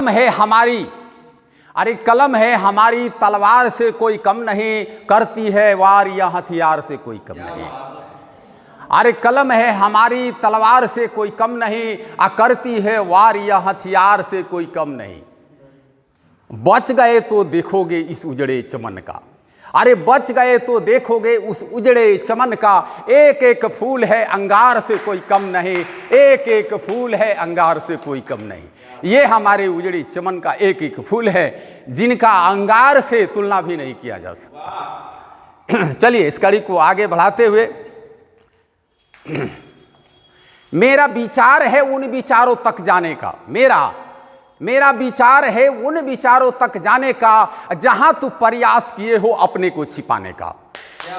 है हमारी, अरे कलम है हमारी, तलवार से कोई कम नहीं, करती है वार या हथियार से कोई कम नहीं। अरे कलम है हमारी, तलवार से कोई कम नहीं, करती है वार या हथियार से कोई कम नहीं। बच गए तो देखोगे इस उजड़े चमन का, अरे बच गए तो देखोगे उस उजड़े चमन का, एक एक फूल है अंगार से कोई कम नहीं, एक एक फूल है अंगार से कोई कम नहीं। ये हमारे उजड़े चमन का एक एक फूल है, जिनका अंगार से तुलना भी नहीं किया जा सकता। चलिए इस कड़ी को आगे बढ़ाते हुए, मेरा विचार है उन विचारों तक जाने का, मेरा विचार है उन विचारों तक जाने का, जहां तू प्रयास किए हो अपने को छिपाने का।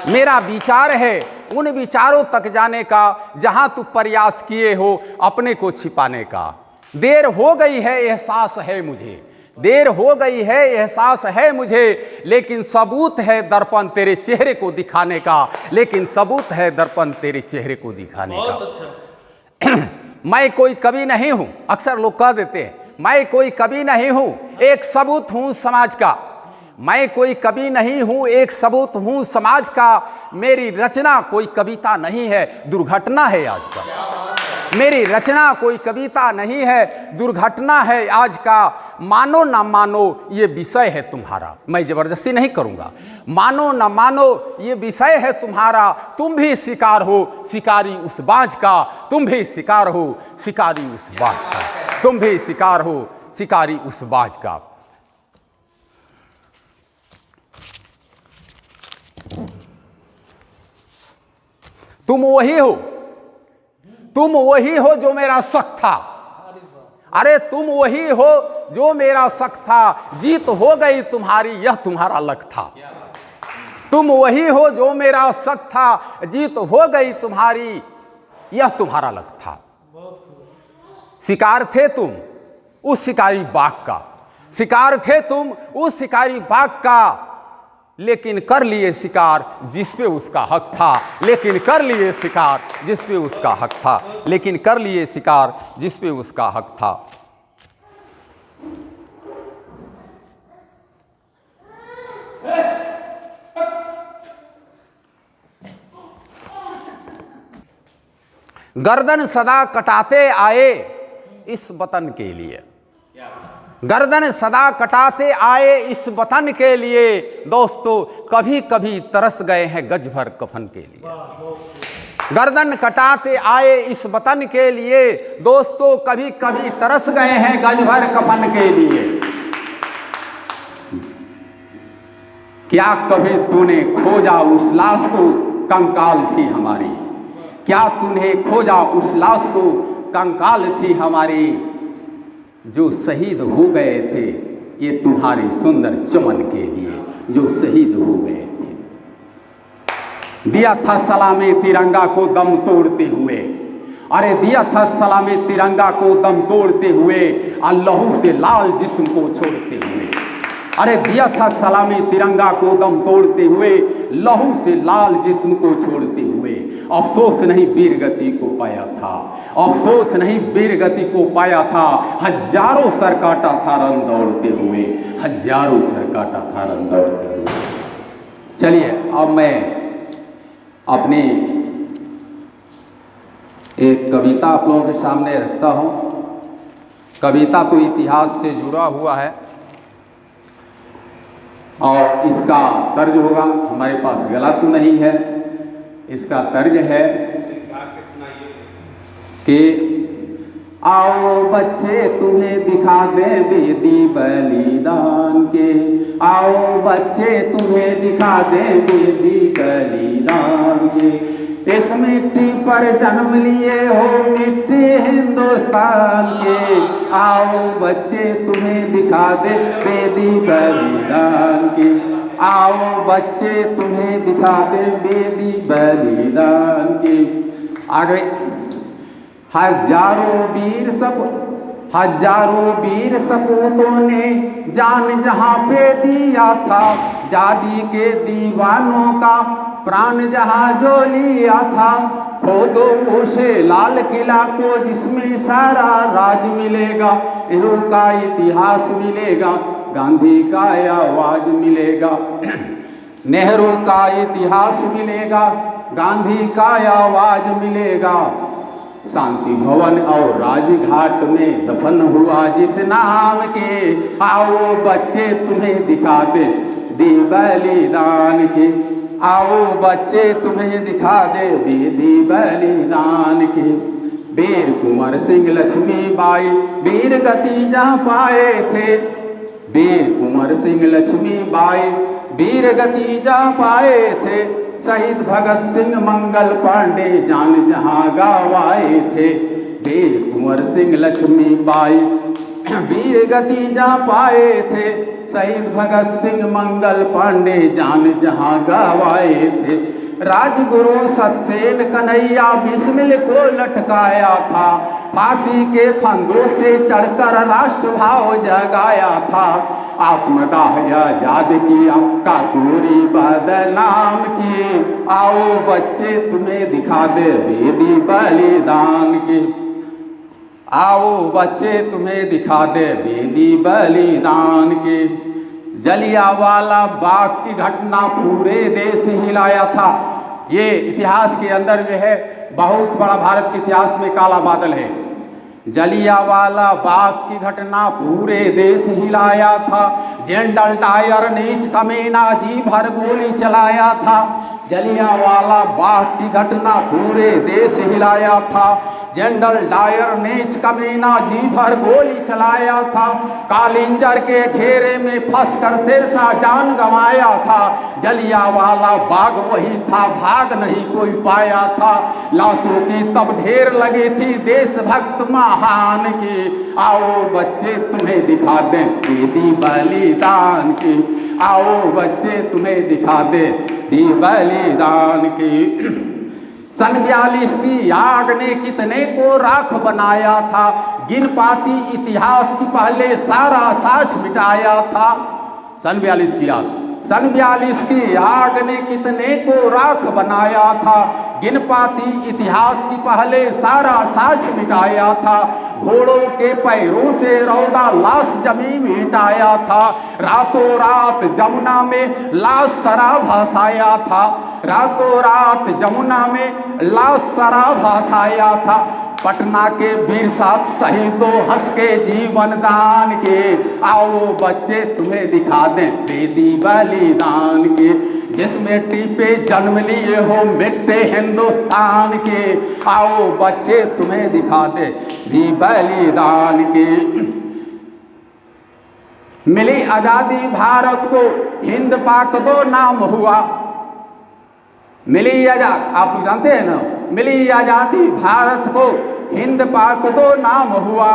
मेरा विचार है उन विचारों तक जाने का, जहां तू प्रयास किए हो अपने को छिपाने का। देर हो गई है एहसास है मुझे, देर हो गई है एहसास है मुझे, लेकिन सबूत है दर्पण तेरे चेहरे को दिखाने का, लेकिन सबूत है दर्पण तेरे चेहरे को दिखाने का। अच्छा। मैं कोई कवि नहीं हूं, अक्सर लोग कह देते हैं मैं कोई कवि नहीं हूं, एक सबूत हूं समाज का। मैं कोई कवि नहीं हूं, एक सबूत हूं समाज का। मेरी रचना कोई कविता नहीं है, दुर्घटना है आज का। मेरी रचना कोई कविता नहीं है, दुर्घटना है आज का। मानो ना मानो ये विषय है तुम्हारा, मैं जबरदस्ती नहीं करूंगा। मानो ना मानो ये विषय है तुम्हारा, तुम भी शिकार हो शिकारी उस बाज का, तुम भी शिकार हो शिकारी उस बाज का, तुम भी शिकार हो शिकारी उस बाज का। तुम वही हो, तुम वही हो जो मेरा शक था, अरे तुम वही हो जो मेरा शक था। जीत हो गई तुम्हारी यह तुम्हारा लक था। तुम वही हो जो मेरा शक था, जीत हो गई तुम्हारी यह तुम्हारा लक था। शिकार थे तुम उस शिकारी बाघ का, शिकार थे तुम उस शिकारी बाघ का, लेकिन कर लिए शिकार जिस पे उसका हक था, लेकिन कर लिए शिकार जिस पे उसका हक था, लेकिन कर लिए शिकार जिस पे उसका हक था। गर्दन सदा कटाते आए इस वतन के लिए, गर्दन सदा कटाते आए इस वतन के लिए, दोस्तों कभी कभी तरस गए हैं गज भर कफन के लिए। गर्दन कटाते आए इस वतन के लिए, दोस्तों कभी कभी तरस गए हैं गज भर कफन के लिए। क्या कभी तूने खोजा उस लाश को, कंकाल थी हमारी। क्या तूने खोजा उस लाश को, कंकाल थी हमारी। जो शहीद हो गए थे ये तुम्हारे सुंदर चमन के लिए, जो शहीद हो गए थे। दिया था सलामी तिरंगा को दम तोड़ते हुए, अरे दिया था सलामी तिरंगा को दम तोड़ते हुए, लहू से लाल जिस्म को छोड़ते हुए। अरे दिया था सलामी तिरंगा को दम तोड़ते हुए, लहू से लाल जिस्म को छोड़ते हुए। अफसोस नहीं वीर गति को पाया था, अफसोस नहीं वीर गति को पाया था। हजारों सर काटा था रन दौड़ते हुए, हजारों सर काटा था रन दौड़ते हुए। चलिए अब मैं अपनी एक कविता आप लोगों के सामने रखता हूँ। कविता तो इतिहास से जुड़ा हुआ है और इसका तर्ज होगा, हमारे पास गला तो नहीं है, इसका तर्ज है कि आओ बच्चे तुम्हें दिखा दे बेदी बलिदान के, आओ बच्चे तुम्हें दिखा दे बेदी बलिदान के। इस मिट्टी पर जन्म लिए हो मिट्टी हिंदुस्तान के, आओ बच्चे तुम्हें दिखा दे बेदी बलिदान के, आओ बच्चे तुम्हें दिखा दे बेदी बलिदान के। आगे हजारों वीर सपूतों ने जान जहां पे दिया था, जादी के दीवानों का प्राण जहाँ जो लिया था, खोदो उसे लाल किला को जिसमें सारा राज मिलेगा। नेहरू का इतिहास मिलेगा, गांधी का आवाज मिलेगा। नेहरू का इतिहास मिलेगा, गांधी का आवाज मिलेगा। शांति भवन और राजघाट में दफन हुआ जिस नाम के, आओ बच्चे तुम्हें दिखा दे दी बलिदान के। आओ बच्चे तुम्हें दिखा दे दी बलिदान के। वीर कुंवर सिंह लक्ष्मीबाई वीर गति जहाँ पाए थे। वीर कुंवर सिंह लक्ष्मीबाई वीर गति जहाँ पाए थे। शहीद भगत सिंह मंगल पांडे जान जहाँ गवाए थे। वीर कुंवर सिंह लक्ष्मीबाई वीर गति जहाँ पाए थे। शहीद भगत सिंह मंगल पांडे जान जहाँ गवाए थे। राजगुरु सतसेन कन्हैया बिस्मिल को लटकाया था। फांसी के फंदों से चढ़कर राष्ट्र भाव जगाया था। आत्मदाह आजाद किया काकोरी बदनाम की। आओ बच्चे तुम्हें दिखा दे बेदी बलिदान की। आओ बच्चे तुम्हें दिखा दे बेदी बलिदान की। जलियांवाला बाग की घटना पूरे देश हिलाया था। ये इतिहास के अंदर जो है बहुत बड़ा भारत के इतिहास में काला बादल है। जलियांवाला बाग की घटना पूरे देश हिलाया था। जनरल डायर ने कमीना जी भर गोली चलाया था। जलियांवाला बाग की घटना पूरे देश हिलाया था। जनरल डायर ने कमीना जी भर गोली चलाया था। कालिंजर के घेरे में फंसकर शेरशाह जान गंवाया था। जलियांवाला बाग वही था, भाग नहीं कोई पाया था। लाशों की तब ढेर लगी थी देशभक्त महान की। आओ बच्चे तुम्हें दिखा दें बेदी बलिदान की। आओ बच्चे तुम्हें दिखा दे दी बलिदान की। सन 42 की आग ने कितने को राख बनाया था। गिन पाती इतिहास की पहले सारा साक्ष मिटाया था। सन 42 की आग, सन 42 की आग ने कितने को राख बनाया था। गिन पाती इतिहास की पहले सारा साक्ष मिटाया था। घोड़ों के पैरों से रौदा लाश जमीन मिटाया था। रातों रात जमुना में लाश सरा भासाया था। रातों रात जमुना में लाश सरा भासाया था। पटना के वीर साथ शहीदों हंस के जीवन दान के। आओ बच्चे तुम्हें दिखा दें बेदी बलिदान के। जिस मिट्टी पे जन्म लिए हो मिट्टी हिंदुस्तान के। आओ बच्चे तुम्हें दिखा दे दी बलिदान के। मिली आजादी भारत को हिंद पाक दो नाम हुआ। मिली आजाद, आप जानते हैं ना, मिली आजादी भारत को हिंद पाक दो नाम हुआ।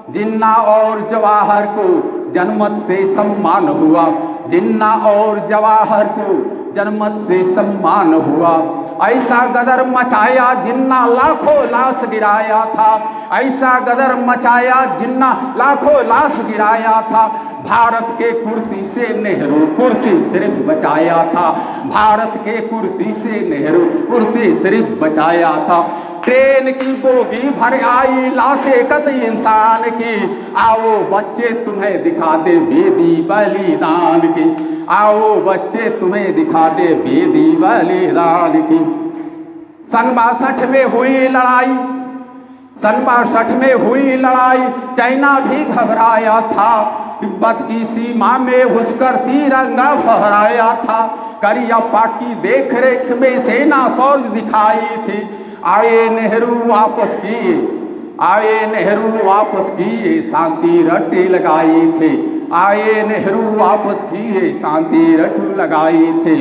जिन्ना और जवाहर को जनमत से सम्मान हुआ। जिन्ना और जवाहर को जनमत से सम्मान हुआ। ऐसा गदर मचाया जिन्ना लाखों लाश गिराया था। ऐसा गदर मचाया जिन्ना लाखों लाश गिराया था। भारत के कुर्सी से नेहरू कुर्सी सिर्फ बचाया था। भारत के कुर्सी से नेहरू कुर्सी सिर्फ बचाया था। ट्रेन की बोगी भर आई लाशें कत इंसान की। आओ बच्चे तुम्हें दिखा दे बेदी बलिदान की। आओ बच्चे तुम्हें दिखा दे बेदी बलिदान की। सन 62 में हुई लड़ाई। सन 62 में हुई लड़ाई चाइना भी घबराया था। तिब्बत की सीमा में घुसकर तिरंगा फहराया था। करियप्पा की देख रेख में सेना शौर्य दिखाई थी। आए नेहरू वापस किए, आए नेहरू वापस किए, शांति रट्टी लगाई थे। आए नेहरू वापस किए, शांति रट्टी लगाई थे।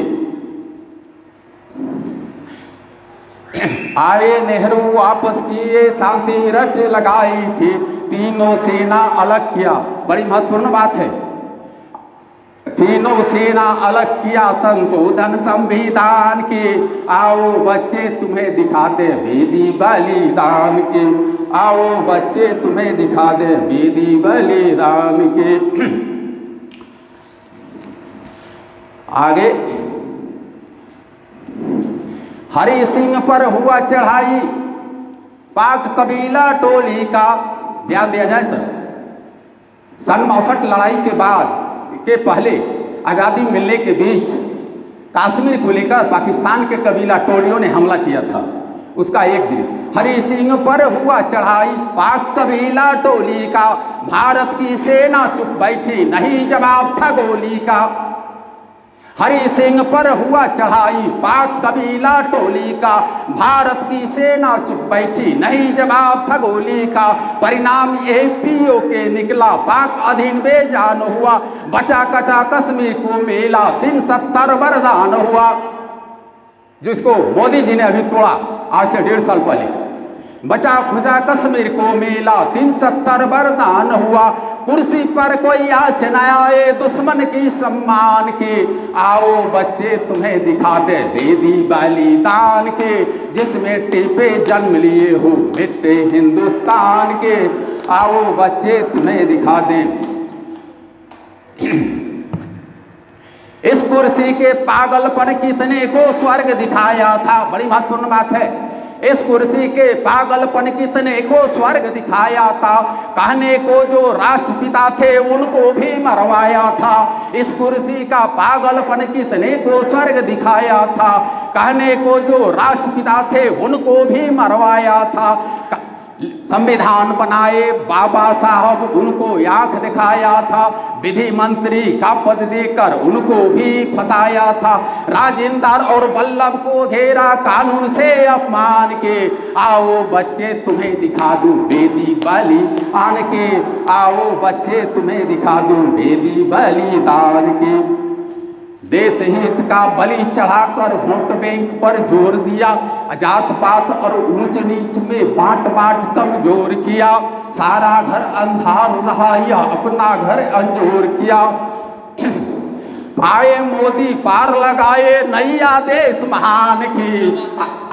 आए नेहरू वापस किए, शांति रट लगाई थी। तीनों सेना अलग किया, बड़ी महत्वपूर्ण बात है। तीनों सेना अलग किया संशोधन संविधान की। आओ बच्चे तुम्हें दिखा दे बेदी बलिदान की। आओ बच्चे तुम्हें दिखा दे बेदी बलिदान के। आगे हरि सिंह पर हुआ चढ़ाई पाक कबीला टोली का। ध्यान दिया जाए सर, सन 62 लड़ाई के बाद के पहले आज़ादी मिलने के बीच कश्मीर को लेकर पाकिस्तान के कबीला टोलियों ने हमला किया था। उसका एक दिन हरि सिंह पर हुआ चढ़ाई पाक कबीला टोली का, भारत की सेना चुप बैठी नहीं जवाब था गोली का। हरि सिंह पर हुआ चढ़ाई पाक कबीला टोली का, भारत की सेना चुप बैठी नहीं जवाब था गोली का। परिणाम APO के निकला पाक अधीन बेजान हुआ, बचा कचा कश्मीर को मेला 370 वरदान हुआ। जिसको मोदी जी ने अभी तोड़ा आज से 1.5 साल पहले। बचा खुजा कश्मीर को मेला 370 वरदान हुआ। कुर्सी पर कोई आँच न आए दुश्मन की सम्मान के, आओ बच्चे तुम्हें दिखा दे बेदी बलिदान के। जिस मिट्टी पे जन्म लिए हो मिट्टी हिंदुस्तान के, आओ बच्चे तुम्हें दिखा दे। इस कुर्सी के पागलपन कितने को स्वर्ग दिखाया था। बड़ी महत्वपूर्ण बात है, इस कुर्सी के पागलपन कितने को स्वर्ग दिखाया था। कहने को जो राष्ट्रपिता थे उनको भी मरवाया था। इस कुर्सी का पागलपन कितने को स्वर्ग दिखाया था। कहने को जो राष्ट्रपिता थे उनको भी मरवाया था। संविधान बनाए बाबा साहब उनको आँख दिखाया था। विधि मंत्री का पद देकर उनको भी फंसाया था। राजेंद्र और वल्लभ को घेरा कानून से अपमान के, आओ बच्चे तुम्हें दिखा दूं बेदी बलिदान के। आओ बच्चे तुम्हें दिखा दूं बेदी बलिदान के। देश हित का बलि चढ़ाकर वोट बैंक पर जोर दिया, जात पात और ऊंच नीच में बांट बांट कमजोर किया। सारा घर अंधार रहा या अपना घर अंजोर किया। आए मोदी पार लगाए नैया देश महान की,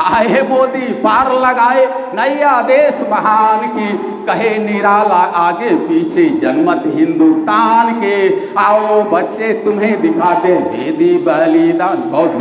आए मोदी पार लगाए नैया देश महान की। कहे निराला आगे पीछे जनमत हिंदुस्तान के, आओ बच्चे तुम्हें दिखा दे बेदी बलिदान। बहुत